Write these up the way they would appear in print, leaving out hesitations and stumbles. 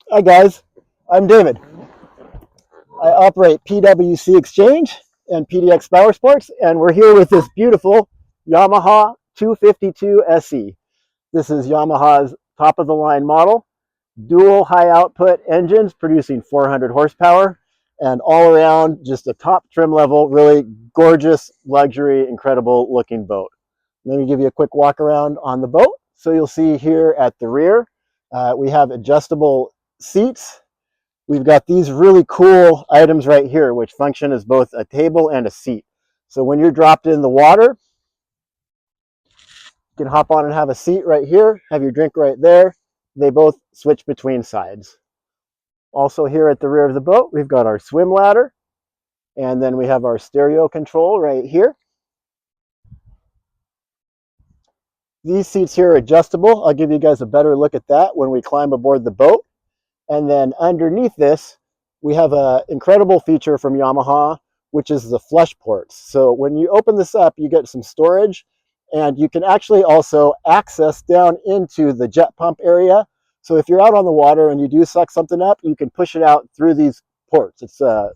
Hi guys, I'm David. I operate PWC Exchange and PDX Power Sports, and we're here with this beautiful Yamaha 252 SE. This is Yamaha's top of the line model, dual high output engines producing 400 horsepower, and all around just a top trim level, really gorgeous, luxury, incredible looking boat. Let me give you a quick walk around on the boat. So you'll see here at the rear, we have adjustable seats. We've got these really cool items right here, which function as both a table and a seat. So when you're dropped in the water, you can hop on and have a seat right here, have your drink right there. They both switch between sides. Also here at the rear of the boat, we've got our swim ladder, and then we have our stereo control right here. These seats here are adjustable. I'll give you guys a better look at that when we climb aboard the boat. And then underneath this, we have an incredible feature from Yamaha, which is the flush ports. So when you open this up, you get some storage, and you can actually also access down into the jet pump area. So if you're out on the water and you do suck something up, you can push it out through these ports. It's a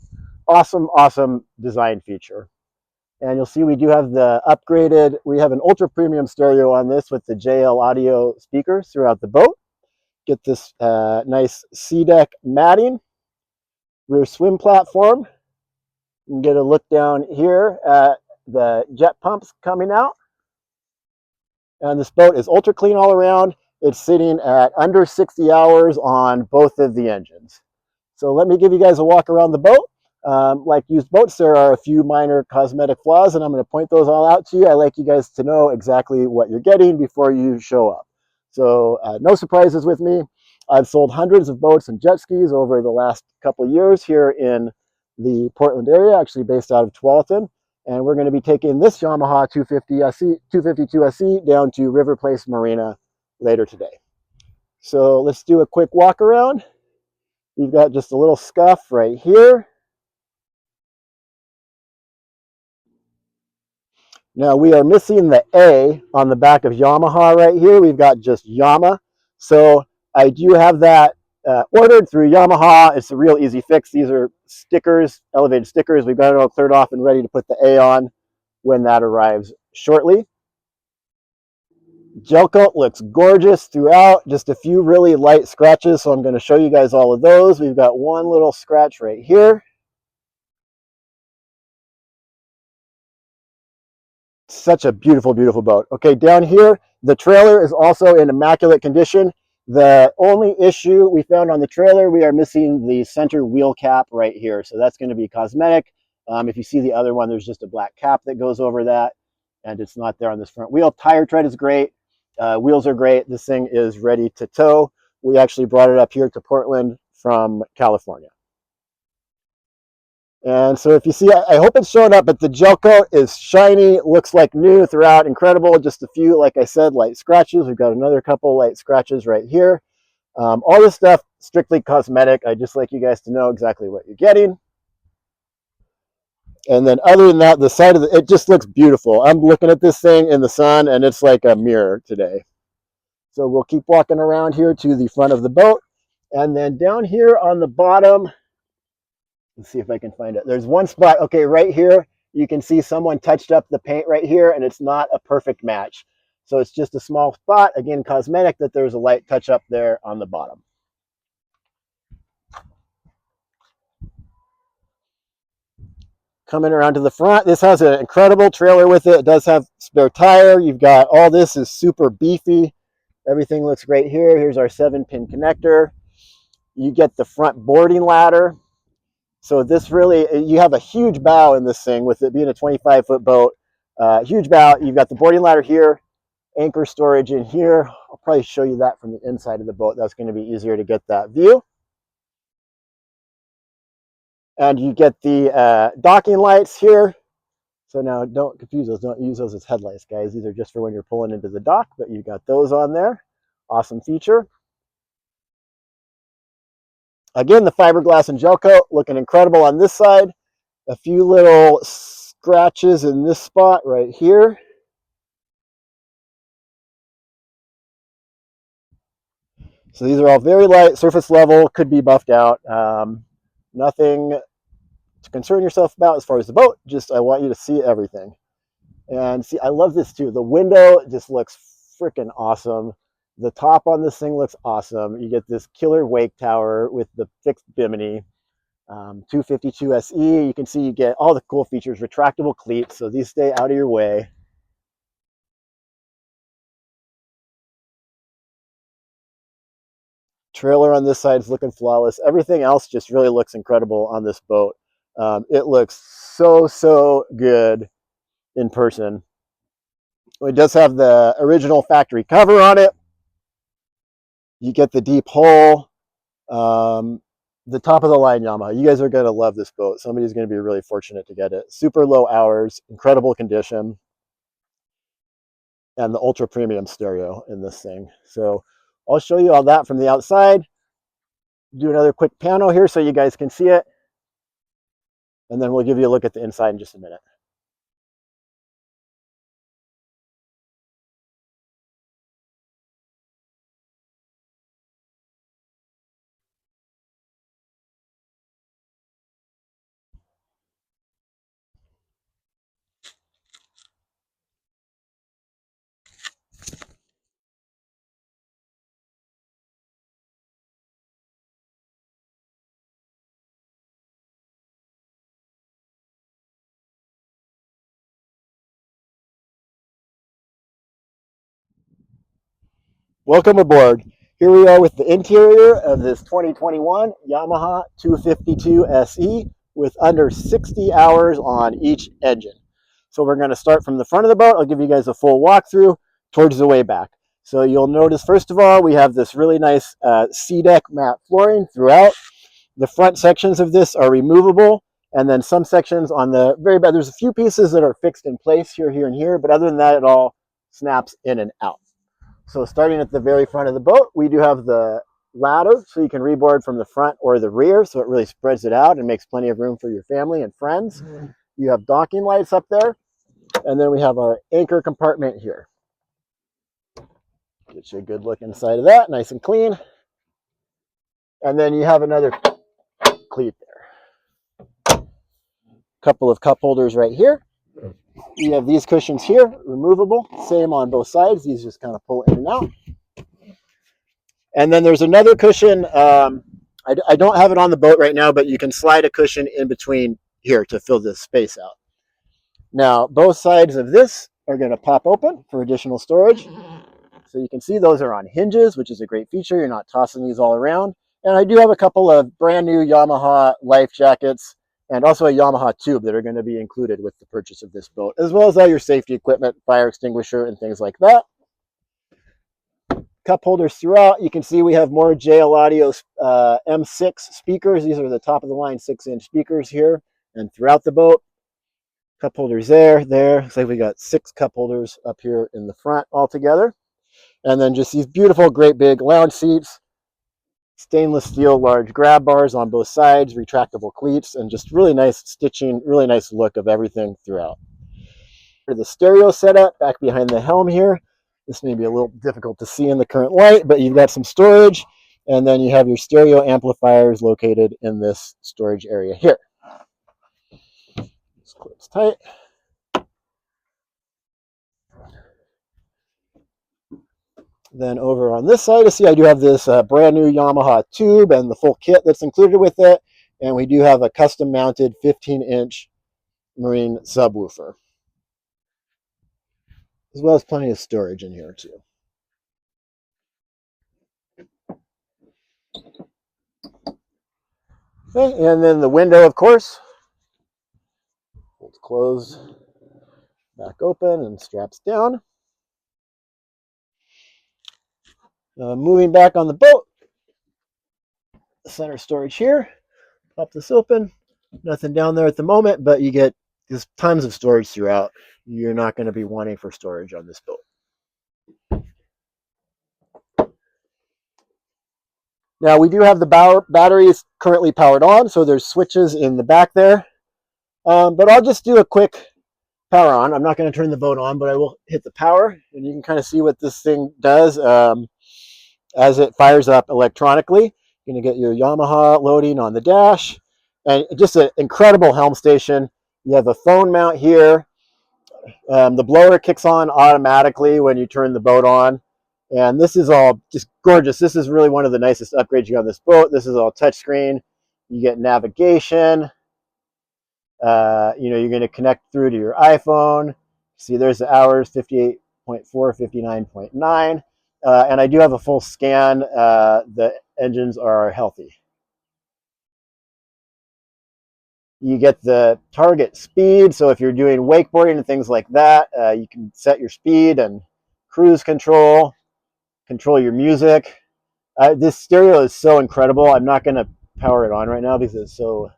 awesome design feature. And you'll see we do have the upgraded, we have an ultra premium stereo on this with the JL audio speakers throughout the boat. Get this nice C-deck matting, rear swim platform. You can get a look down here at the jet pumps coming out. And this boat is ultra clean all around. It's sitting at under 60 hours on both of the engines. So let me give you guys a walk around the boat. Like used boats, there are a few minor cosmetic flaws, and I'm going to point those all out to you. I like you guys to know exactly what you're getting before you show up. So no surprises with me. I've sold hundreds of boats and jet skis over the last couple of years here in the Portland area, actually based out of Tualatin. And we're going to be taking this Yamaha 252 SE down to River Place Marina later today. So let's do a quick walk around. We've got just a little scuff right here. Now we are missing the A on the back of Yamaha right here. We've got just Yama. So I do have that ordered through Yamaha. It's a real easy fix. These are stickers, elevated stickers. We've got it all cleared off and ready to put the A on when that arrives shortly. Gel coat looks gorgeous throughout. Just a few really light scratches, so I'm going to show you guys all of those. We've got one little scratch right here. Such a beautiful boat. Okay, down here, the trailer is also in immaculate condition. The only issue we found on the trailer, we are missing the center wheel cap right here. So that's going to be cosmetic. If you see the other one, there's just a black cap that goes over that, and it's not there on this front wheel. Tire tread is great. Wheels are great. This thing is ready to tow. We actually brought it up here to Portland from California. And so if you see, I hope it's showing up, but the gel coat is shiny, looks like new throughout, incredible. Just a few, like I said, light scratches. We've got another couple light scratches right here. All this stuff, strictly cosmetic. I just like you guys to know exactly what you're getting. And then other than that, the side of it just looks beautiful. I'm looking at this thing in the sun, and it's like a mirror today. So we'll keep walking around here to the front of the boat. And then down here on the bottom, let's see if I can find it. There's one spot, okay, right here, you can see someone touched up the paint right here, and it's not a perfect match. So it's just a small spot, again, cosmetic, that there's a light touch up there on the bottom. Coming around to the front, this has an incredible trailer with it. It does have spare tire. You've got all this is super beefy. Everything looks great here. Here's our 7-pin connector. You get the front boarding ladder. So this really, you have a huge bow in this thing with it being a 25-foot boat. Huge bow. You've got the boarding ladder here, anchor storage in here. I'll probably show you that from the inside of the boat. That's going to be easier to get that view. And you get the docking lights here. So now don't confuse those. Don't use those as headlights, guys. These are just for when you're pulling into the dock, but you've got those on there. Awesome feature. Again, the fiberglass and gel coat looking incredible on this side. A few little scratches in this spot right here. So these are all very light, surface level, could be buffed out. Nothing to concern yourself about as far as the boat. Just I want you to see everything. And see, I love this too. The window just looks freaking awesome. The top on this thing looks awesome. You get this killer wake tower with the fixed bimini. 252 SE, you can see you get all the cool features, retractable cleats, so these stay out of your way. Trailer on this side is looking flawless. Everything else just really looks incredible on this boat. It looks so good in person. It does have the original factory cover on it. You get the deep hull. The top of the line Yamaha. You guys are going to love this boat. Somebody's going to be really fortunate to get it. Super low hours, incredible condition, and the ultra premium stereo in this thing. So I'll show you all that from the outside. Do another quick panel here so you guys can see it. And then we'll give you a look at the inside in just a minute. Welcome aboard. Here we are with the interior of this 2021 Yamaha 252 SE with under 60 hours on each engine. So we're going to start from the front of the boat. I'll give you guys a full walkthrough towards the way back. So you'll notice, first of all, we have this really nice C-deck matte flooring throughout. The front sections of this are removable, and then some sections on the very back, there's a few pieces that are fixed in place here, here, and here, but other than that, it all snaps in and out. So starting at the very front of the boat, we do have the ladder, so you can reboard from the front or the rear, so it really spreads it out and makes plenty of room for your family and friends. You have docking lights up there, and then we have our anchor compartment here. Get you a good look inside of that, nice and clean. And then you have another cleat there. Couple of cup holders right here. You have these cushions here, removable, same on both sides. These just kind of pull in and out. And then there's another cushion. I don't have it on the boat right now, but you can slide a cushion in between here to fill this space out. Now, both sides of this are going to pop open for additional storage. So you can see those are on hinges, which is a great feature. You're not tossing these all around. And I do have a couple of brand new Yamaha life jackets and also a Yamaha tube that are going to be included with the purchase of this boat, as well as all your safety equipment, fire extinguisher, and things like that. Cup holders throughout. You can see we have more JL Audio M6 speakers. These are the top of the line 6-inch speakers here and throughout the boat. Cup holders there. Looks like we got 6 cup holders up here in the front altogether. And then just these beautiful, great big lounge seats, stainless steel large grab bars on both sides, retractable cleats, and just really nice stitching, really nice look of everything throughout. The stereo setup back behind the helm here. This may be a little difficult to see in the current light, but you've got some storage, and then you have your stereo amplifiers located in this storage area here. This clips tight. Then over on this side, you see I do have this brand new Yamaha tube and the full kit that's included with it. And we do have a custom mounted 15-inch marine subwoofer, as well as plenty of storage in here too. Okay, and then the window, of course, holds closed, back open and straps down. Moving back on the boat, center storage here. Pop this open. Nothing down there at the moment, but you get just tons of storage throughout. You're not going to be wanting for storage on this boat. Now we do have the batteries currently powered on, so there's switches in the back there. But I'll just do a quick power on. I'm not going to turn the boat on, but I will hit the power, and you can kind of see what this thing does. as it fires up electronically. You're going to get your Yamaha loading on the dash, and just an incredible helm station. You have a phone mount here. The blower kicks on automatically when you turn the boat on. And this is all just gorgeous. This is really one of the nicest upgrades you got on this boat. This is all touchscreen. You get navigation. You're going to connect through to your iPhone. See, there's the hours, 58.4, 59.9. And I do have a full scan. The engines are healthy. You get the target speed. So if you're doing wakeboarding and things like that, you can set your speed and cruise control your music. This stereo is so incredible. I'm not going to power it on right now because it's so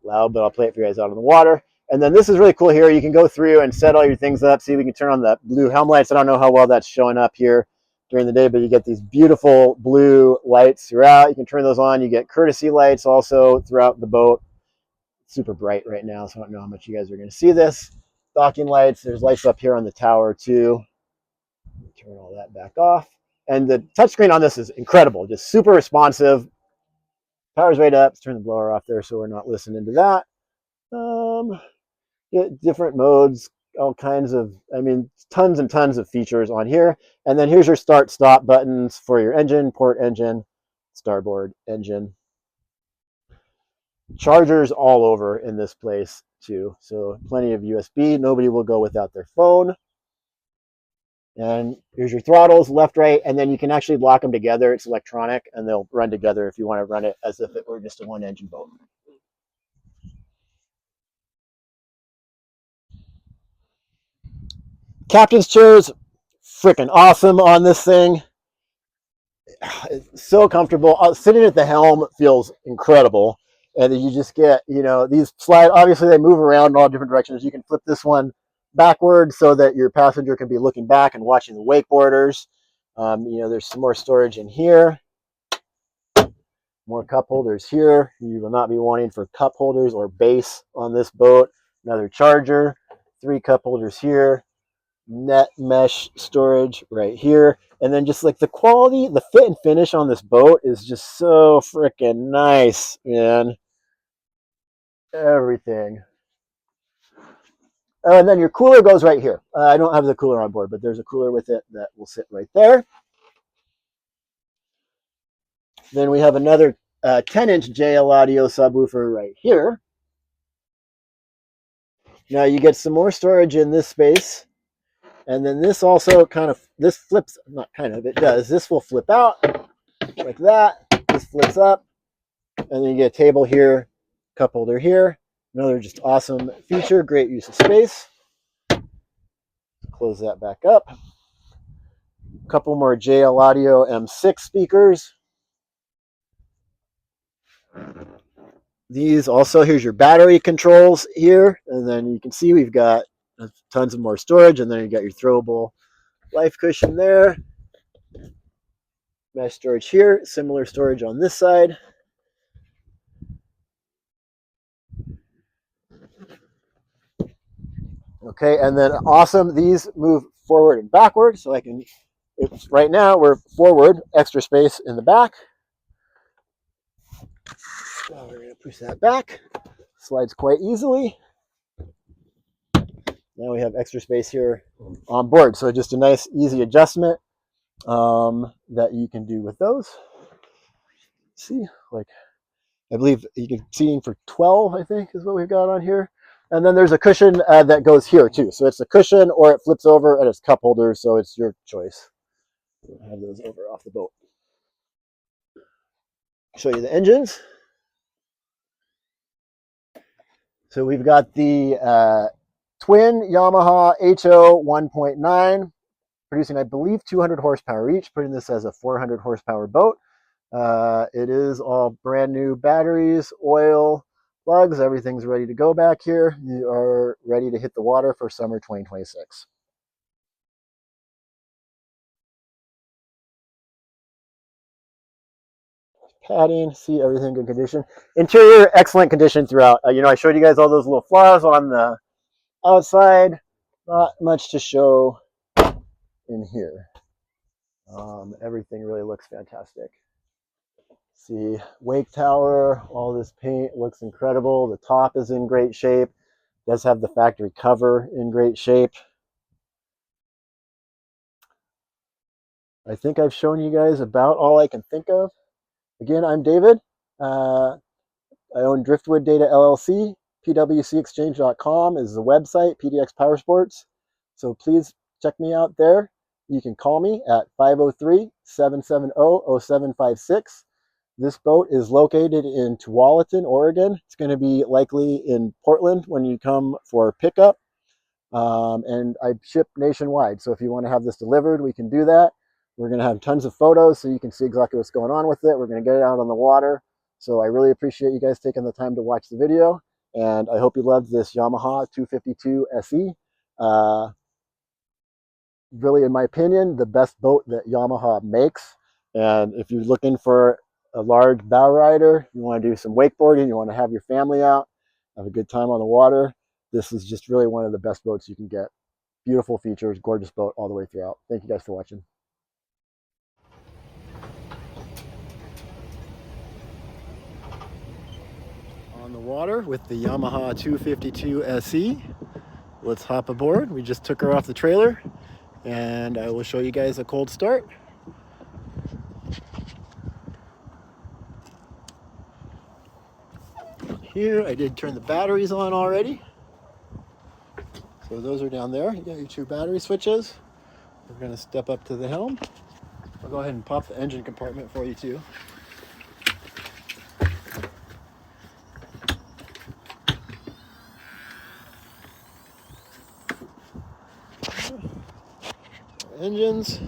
loud, but I'll play it for you guys out on the water. And then this is really cool here. You can go through and set all your things up. See, we can turn on the blue helm lights. I don't know how well that's showing up here during the day, but you get these beautiful blue lights throughout. You can turn those on. You get courtesy lights also throughout the boat. It's super bright right now, so I don't know how much you guys are going to see this. Docking lights. There's lights up here on the tower too. Turn all that back off. And the touchscreen on this is incredible, just super responsive. Power's right up. Let's turn the blower off there so we're not listening to that. Different modes, all kinds of, tons and tons of features on here. And then here's your start stop buttons for your engine, port engine, starboard engine. Chargers all over in this place too. So plenty of USB. Nobody will go without their phone. And here's your throttles, left, right, and then you can actually lock them together. It's electronic, and they'll run together if you want to run it as if it were just a one-engine boat. Captain's chair's freaking awesome on this thing. It's so comfortable. Sitting at the helm feels incredible. And you just get, these slide, obviously they move around in all different directions. You can flip this one backward so that your passenger can be looking back and watching the wakeboarders. There's some more storage in here. More cup holders here. You will not be wanting for cup holders or base on this boat. Another charger, 3 cup holders here, net mesh storage right here. And then just like the quality, the fit and finish on this boat is just so freaking nice, man. Everything. Oh, and then your cooler goes right here. I don't have the cooler on board, but there's a cooler with it that will sit right there. Then we have another 10-inch JL audio subwoofer right here. Now you get some more storage in this space. And then this also this flips, not kind of, it does. This will flip out like that. This flips up. And then you get a table here, cup holder here. Another just awesome feature, great use of space. Close that back up. A couple more JL Audio M6 speakers. These also, here's your battery controls here. And then you can see we've got tons of more storage. And then you got your throwable life cushion there. Mesh storage here. Similar storage on this side. Okay, and then awesome, these move forward and backward. So right now we're forward, extra space in the back. So we're going to push that back. Slides quite easily. Now we have extra space here on board. So just a nice, easy adjustment that you can do with those. See, I believe you can see for 12, I think, is what we've got on here. And then there's a cushion that goes here too. So it's a cushion or it flips over and it's cup holders. So it's your choice. We'll have those over off the boat. Show you the engines. So we've got the twin Yamaha HO 1.9 producing, I believe, 200 horsepower each, putting this as a 400 horsepower boat. It is all brand new batteries, oil, plugs, everything's ready to go back here. You are ready to hit the water for summer 2026. Padding, see everything in condition. Interior, excellent condition throughout. I showed you guys all those little flaws on the outside. Not much to show in here. Everything really looks fantastic. See, wake tower, all this paint looks incredible. The top is in great shape. Does have the factory cover in great shape. I think I've shown you guys about all I can think of. Again, I'm David. I own Driftwood Data LLC. PWCexchange.com is the website, PDX Powersports. So please check me out there. You can call me at 503-770-0756. This boat is located in Tualatin, Oregon. It's going to be likely in Portland when you come for pickup. And I ship nationwide. So if you want to have this delivered, we can do that. We're going to have tons of photos so you can see exactly what's going on with it. We're going to get it out on the water. So I really appreciate you guys taking the time to watch the video. And I hope you loved this Yamaha 252 SE. Really, in my opinion, the best boat that Yamaha makes. And if you're looking for a large bow rider, you want to do some wakeboarding, you want to have your family out, have a good time on the water, this is just really one of the best boats you can get. Beautiful features, gorgeous boat all the way throughout. Thank you guys for watching. On the water with the Yamaha 252 SE. Let's hop aboard. We just took her off the trailer and I will show you guys a cold start. Here, I did turn the batteries on already. So those are down there. You got your two battery switches. We're going to step up to the helm. I'll go ahead and pop the engine compartment for you too. Engines.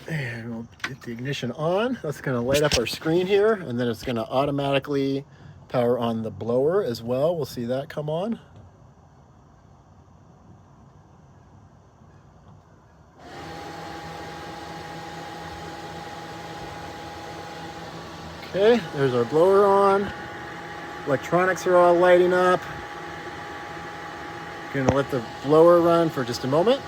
And we'll get the ignition on. That's going to light up our screen here, and then it's going to automatically power on the blower as well. We'll see that come on. Okay, there's our blower on. Electronics are all lighting up. Gonna let the blower run for just a moment.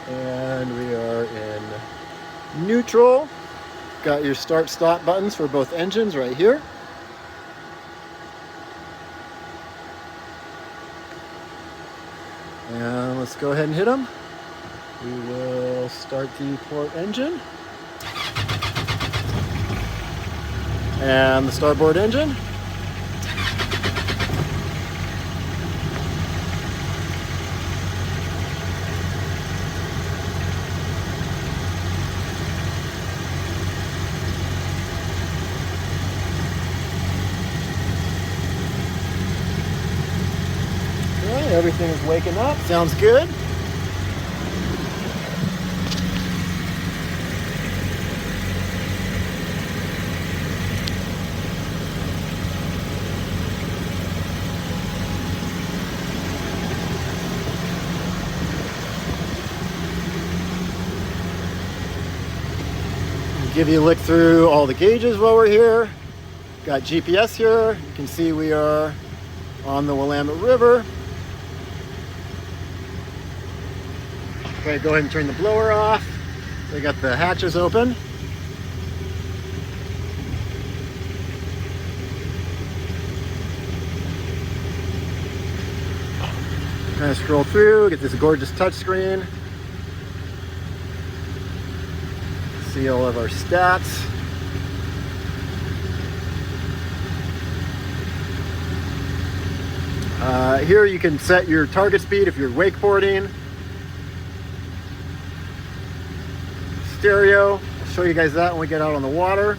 And we are in neutral. Got your start stop buttons for both engines right here. And let's go ahead and hit them. We will start the port engine. And the starboard engine. Okay, everything is waking up. Sounds good. Give you a look through all the gauges while we're here. Got GPS here. You can see we are on the Willamette River. Okay, go ahead and turn the blower off. So I got the hatches open. Kind of scroll through, get this gorgeous touchscreen. See all of our stats. Here you can set your target speed if you're wakeboarding. Stereo, I'll show you guys that when we get out on the water.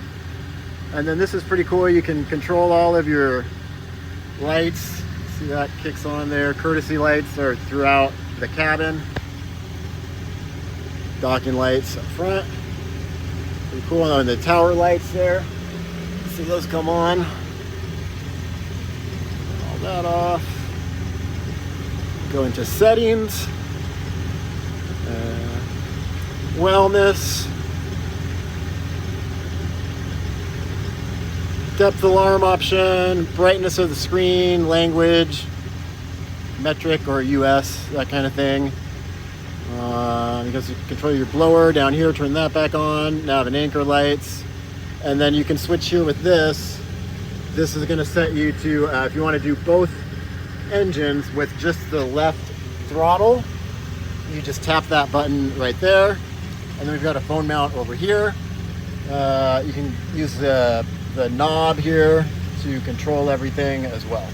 And then this is pretty cool, you can control all of your lights. See that kicks on there. Courtesy lights are throughout the cabin. Docking lights up front. Pretty cool. And the tower lights there. See those come on. All that off. Go into settings. Wellness. Depth alarm option. Brightness of the screen. Language. metric or US, that kind of thing. Because you control your blower down here, turn that back on, nav and anchor lights, and then you can switch here with this. This is going to set you to, if you want to do both engines with just the left throttle, you just tap that button right there. And then we've got a phone mount over here. You can use the knob here to control everything as well.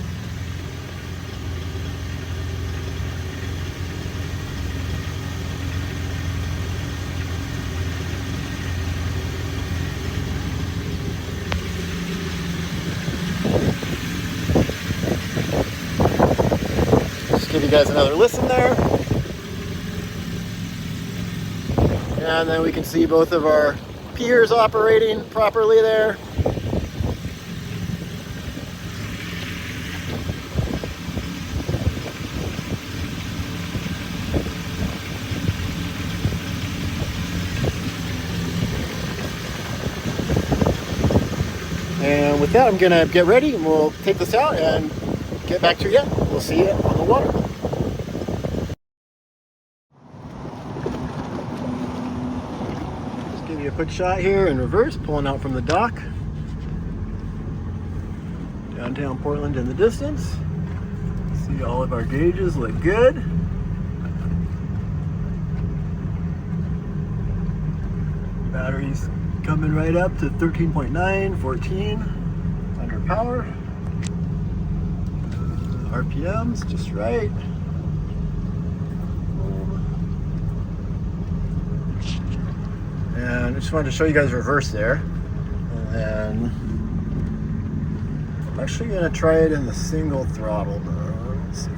Give you guys another listen there. And then we can see both of our gears operating properly there. And with that, I'm gonna get ready and we'll take this out and get back to you. We'll see you on the water. Just give you a quick shot here in reverse, pulling out from the dock. Downtown Portland in the distance. See all of our gauges look good. Batteries coming right up to 13.9, 14 under power. RPMs just right. And I just wanted to show you guys reverse there. And then I'm actually going to try it in the single throttle mode. Let's see.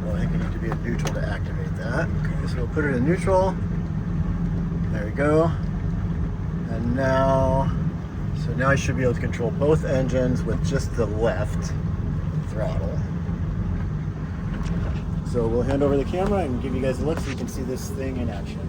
Well, I think I need to be in neutral to activate that. Okay, so we'll put it in neutral. There we go. And now, so now I should be able to control both engines with just the left throttle. So we'll hand over the camera and give you guys a look so you can see this thing in action.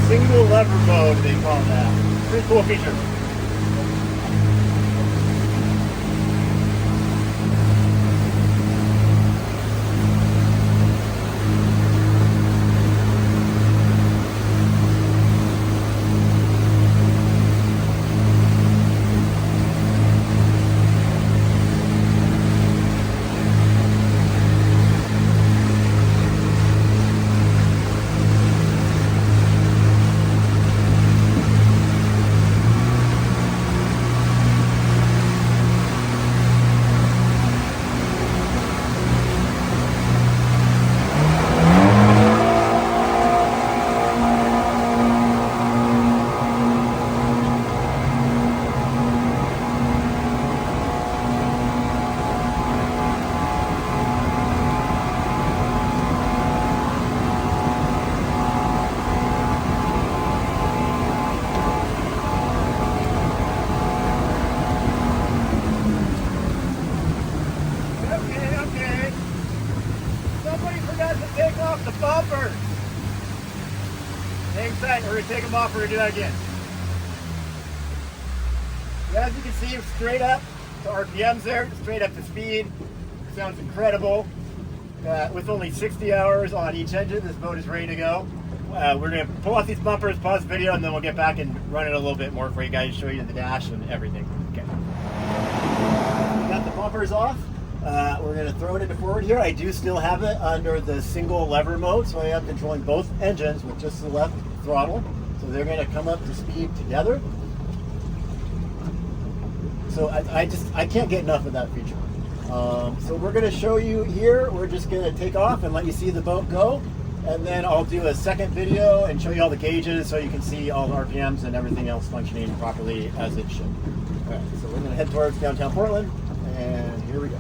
Single lever mode, they call that. Pretty cool feature. Take off the bumpers. Hang tight, we're going to take them off, we're going to do that again. As you can see, straight up to RPMs there, straight up to speed. Sounds incredible. With only 60 hours on each engine, this boat is ready to go. We're going to pull off these bumpers, pause the video, and then we'll get back and run it a little bit more for you guys, show you the dash and everything. Okay. We got the bumpers off. We're going to throw it into forward here. I do still have it under the single lever mode, so I am controlling both engines with just the left throttle. So they're going to come up to speed together. So I can't get enough of that feature. So we're going to show you here. We're just going to take off and let you see the boat go. And then I'll do a second video and show you all the gauges so you can see all the RPMs and everything else functioning properly as it should. All right, so we're going to head towards downtown Portland, and here we go.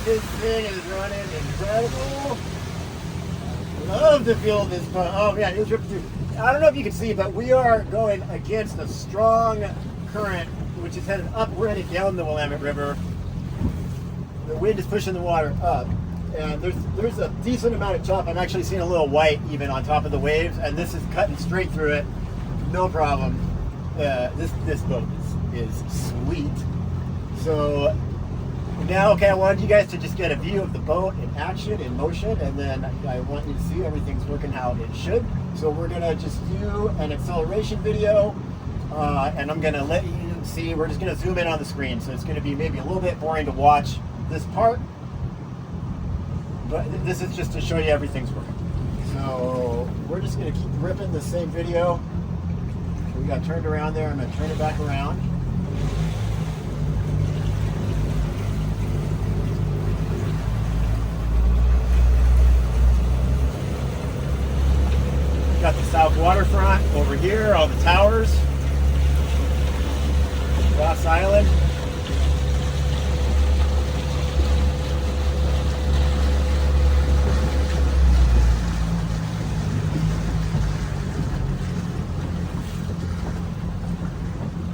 This thing is running incredible. Love to feel this pump. Oh man, it's ripping through. I don't know if you can see, but we are going against a strong current, which is headed upright down the Willamette River. The wind is pushing the water up, and there's a decent amount of chop. I'm actually seeing a little white even on top of the waves, and this is cutting straight through it, no problem. This boat is sweet. So now, okay, I wanted you guys to just get a view of the boat in action, in motion, and then I want you to see everything's working how it should. So we're gonna just do an acceleration video, and I'm gonna let you see, we're just gonna zoom in on the screen. So it's gonna be maybe a little bit boring to watch this part, but this is just to show you everything's working. So we're just gonna keep ripping the same video. So we got turned around there, I'm gonna turn it back around. Got the South Waterfront over here, all the towers, Ross Island.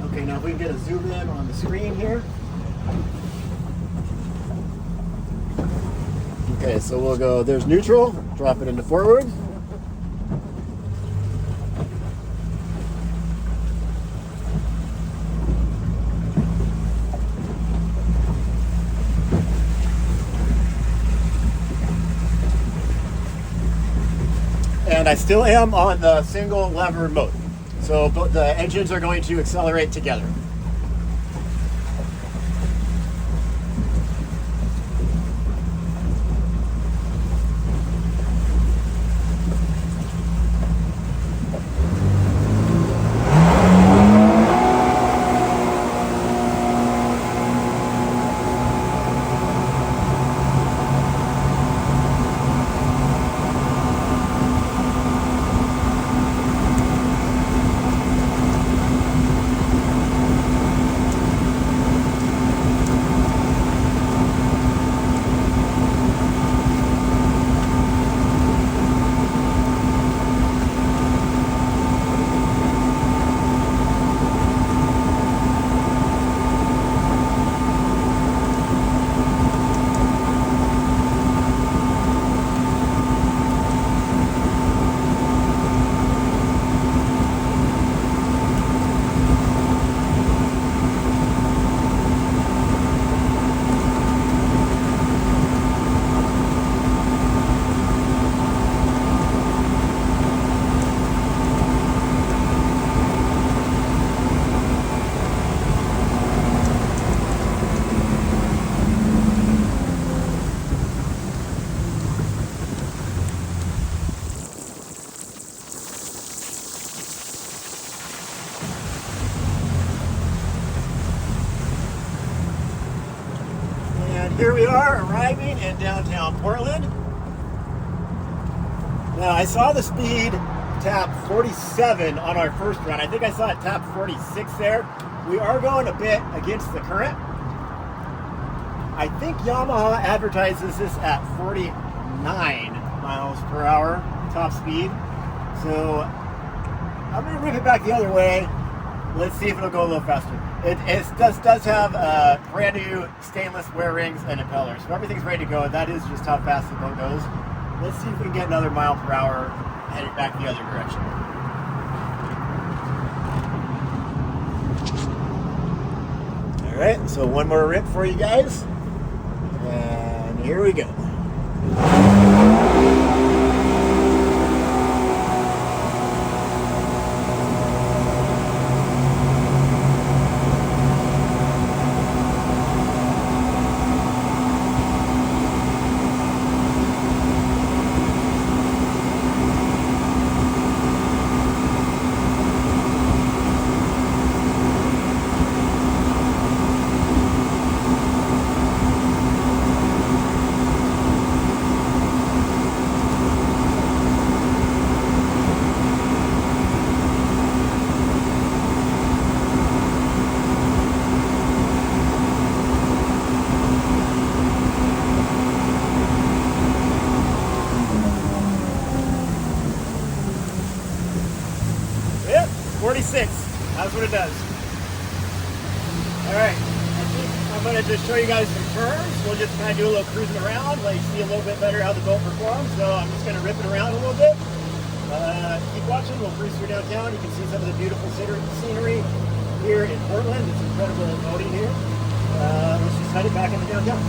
Okay, now if we can get a zoom in on the screen here. Okay, so we'll go, there's neutral, drop it into forward. And I still am on the single lever mode. So the engines are going to accelerate together. here we are arriving in downtown Portland. Now I saw the speed tap 47 on our first run. I think I saw it tap 46 there. We are going a bit against the current. I think Yamaha advertises this at 49 miles per hour top speed. So I'm going to rip it back the other way. Let's see if it'll go a little faster. It does have brand new stainless wear rings and impellers. So everything's ready to go. That is just how fast the boat goes. Let's see if we can get another mile per hour headed back the other direction. All right, so one more rip for you guys. And here we go. Yep, 46. That's what it does. All right, I think I'm going to just show you guys some turns. We'll just kind of do a little cruising around, let you see a little bit better how the boat performs. So I'm just going to rip it around a little bit. Keep watching. We'll cruise through downtown. You can see some of the beautiful scenery here in Portland. It's incredible boating here. Let's just head it back into downtown.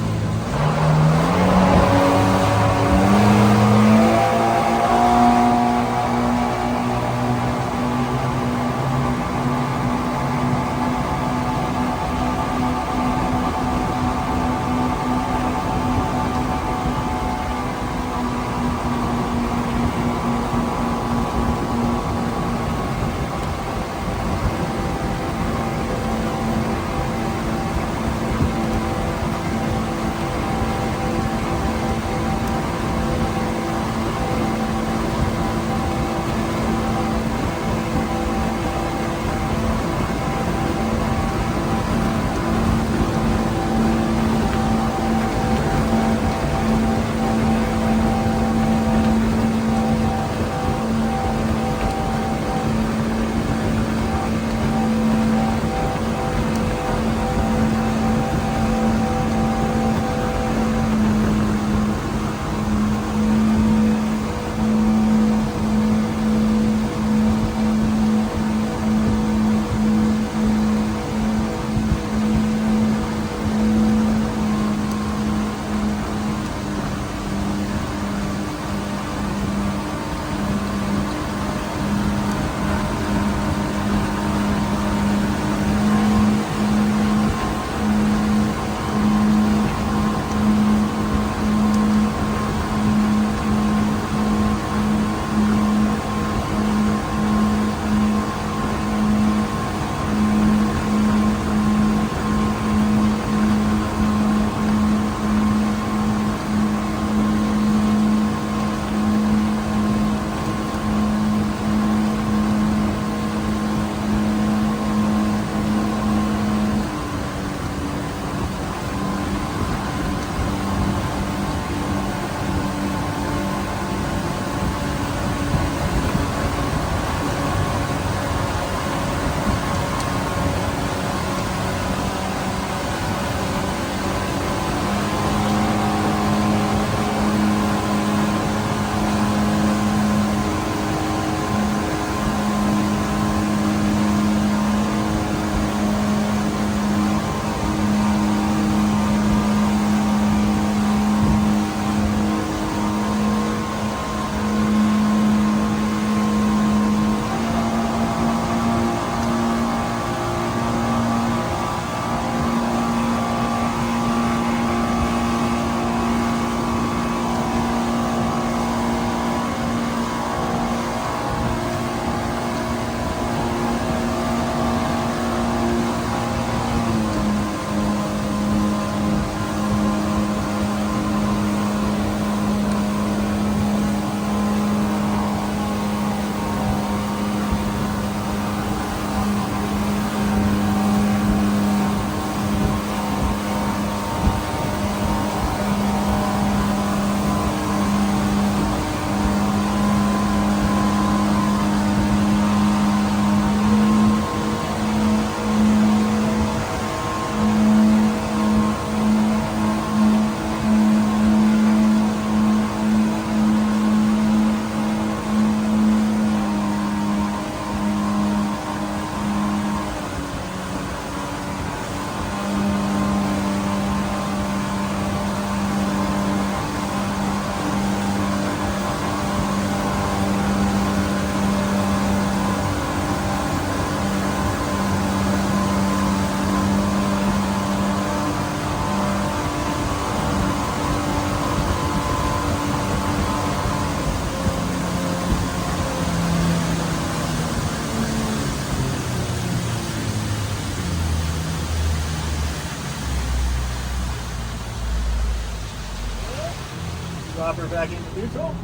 drop her back into neutral.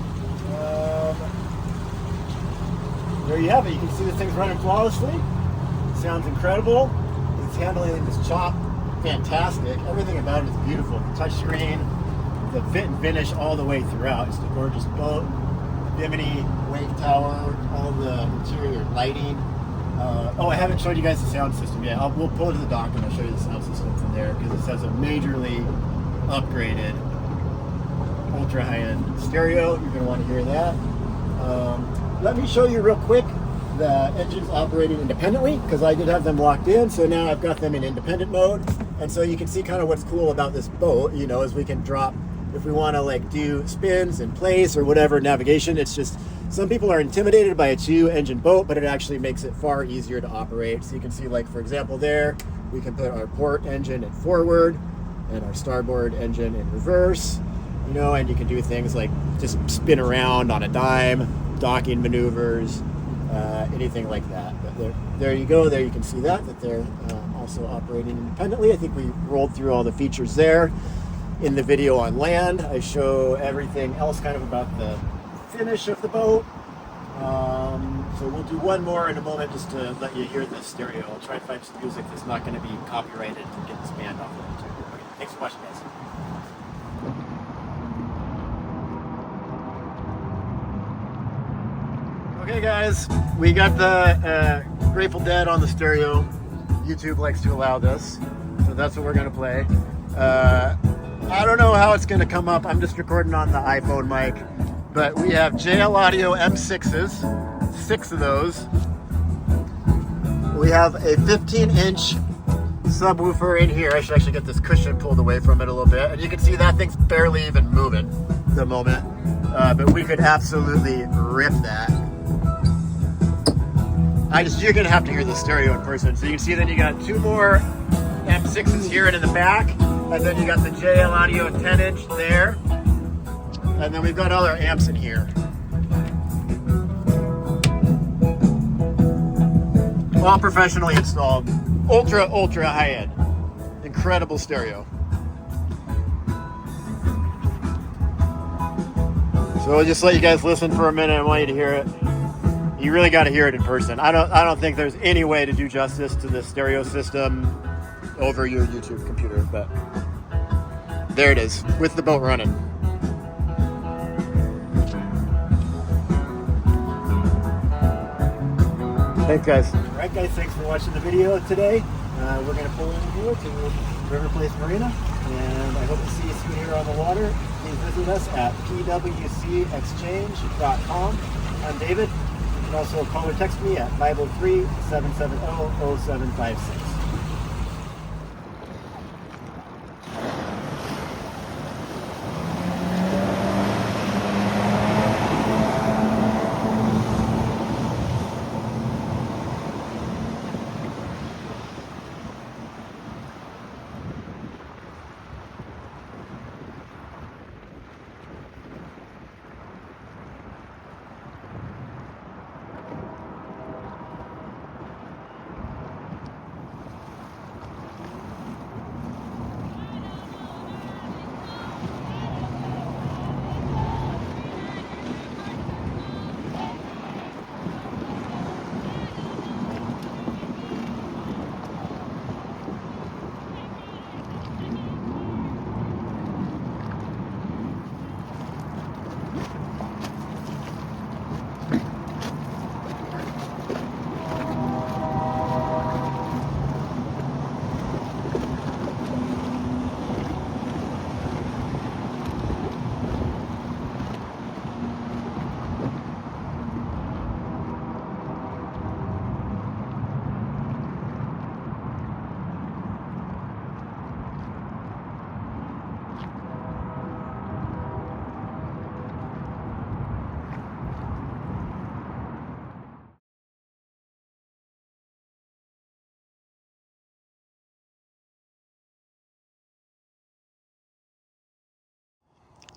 There you have it. You can see this thing's running flawlessly. Sounds incredible. It's handling this chop fantastic. Everything about it is beautiful. The touch screen, the fit and finish all the way throughout. It's a gorgeous boat. Bimini wave tower, all the interior lighting. Oh, I haven't showed you guys the sound system yet. We'll pull it to the dock and I'll show you the sound system from there because it has a majorly upgraded ultra high-end stereo. You're going to want to hear that. Let me show you real quick the engines operating independently because I did have them locked in, so now I've got them in independent mode. And so you can see kind of what's cool about this boat, you know, is we can drop, if we want to like do spins in place or whatever navigation. It's just, some people are intimidated by a 2-engine boat, but it actually makes it far easier to operate. So you can see, like, for example, there, we can put our port engine in forward and our starboard engine in reverse, you know, and you can do things like just spin around on a dime, docking maneuvers, anything like that. But there you go. There you can see that they're also operating independently. I think we rolled through all the features there. In the video on land, I show everything else kind of about the finish of the boat. So we'll do one more in a moment just to let you hear the stereo. I'll try and find some music that's not going to be copyrighted to get this band off of it too. Okay, thanks for watching, guys. Okay guys, we got the Grateful Dead on the stereo. YouTube likes to allow this, so that's what we're going to play. I don't know how it's going to come up. I'm just recording on the iPhone mic, but we have JL Audio M6s, 6 of those. We have a 15-inch subwoofer in here. I should actually get this cushion pulled away from it a little bit, and you can see that thing's barely even moving at the moment, but we could absolutely rip that. You're gonna have to hear the stereo in person. So you can see then you got 2 more M6s here and in the back, and then you got the JL Audio 10-inch there, and then we've got other amps in here. All professionally installed, ultra high end, incredible stereo. So we'll just let you guys listen for a minute. I want you to hear it. You really got to hear it in person. I don't think there's any way to do justice to the stereo system over your YouTube computer, but there it is with the boat running. Thanks, guys. All right, guys, thanks for watching the video today. We're going to pull in here to River Place Marina, and I hope to see you soon here on the water. Please visit us at pwcexchange.com. I'm David. You can also call or text me at 503-770-0756.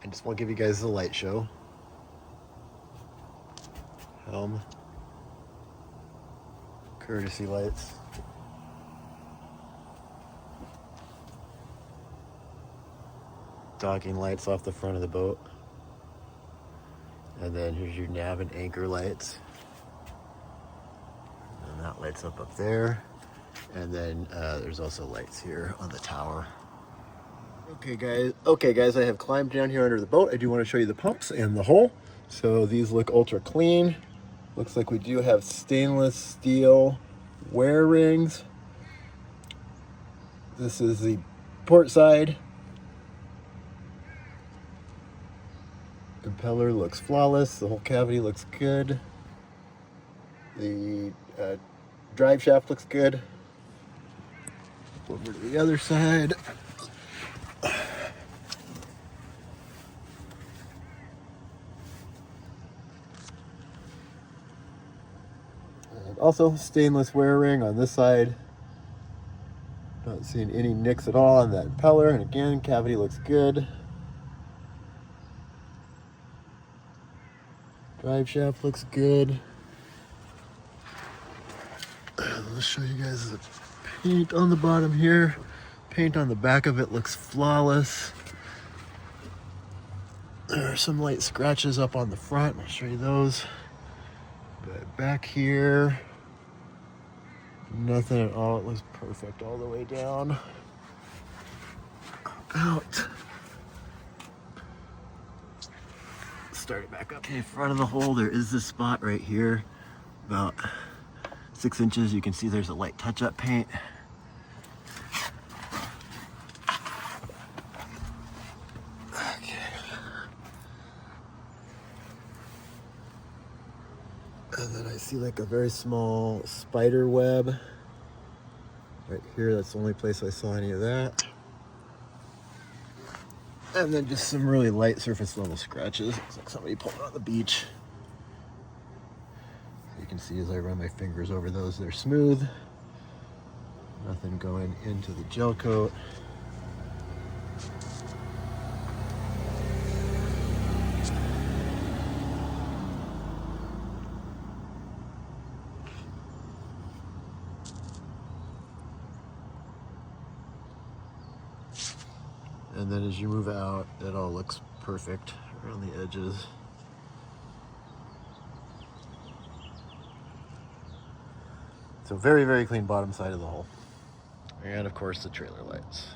I just want to give you guys the light show. Helm. Courtesy lights. Docking lights off the front of the boat. And then here's your nav and anchor lights. And that lights up there. And then there's also lights here on the tower. Okay guys, I have climbed down here under the boat. I do want to show you the pumps and the hull. So these look ultra clean. Looks like we do have stainless steel wear rings. This is the port side. Impeller looks flawless. The whole cavity looks good. The drive shaft looks good. Over to the other side. And also stainless wear ring on this side. Not seeing any nicks at all on that impeller. And again, cavity looks good. Drive shaft looks good. Let's show you guys the paint on the bottom here. Paint on the back of it looks flawless. There are some light scratches up on the front. I'll show you those. But back here, nothing at all. It looks perfect all the way down. Out. Start it back up. Okay, front of the hole, there is this spot right here, about 6 inches. You can see there's a light touch-up paint. Okay. And then I see like a very small spider web right here. That's the only place I saw any of that. And then just some really light surface level scratches. Looks like somebody pulled it on the beach. You can see as I run my fingers over those, they're smooth. Nothing going into the gel coat. And then as you move out, it all looks perfect around the edges. So very, very clean bottom side of the hull. And of course the trailer lights.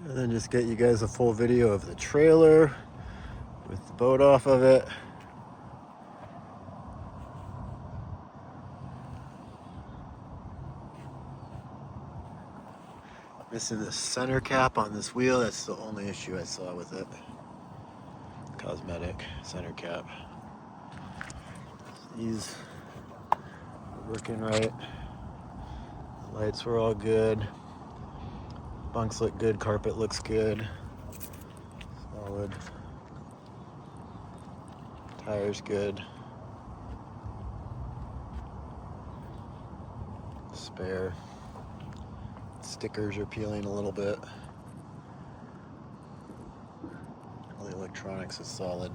And then just get you guys a full video of the trailer with the boat off of it. Missing the center cap on this wheel. That's the only issue I saw with it. Cosmetic center cap. These are working right. The lights were all good. Bunks look good. Carpet looks good. Solid. Tires good. Spare. Stickers are peeling a little bit. All the electronics is solid.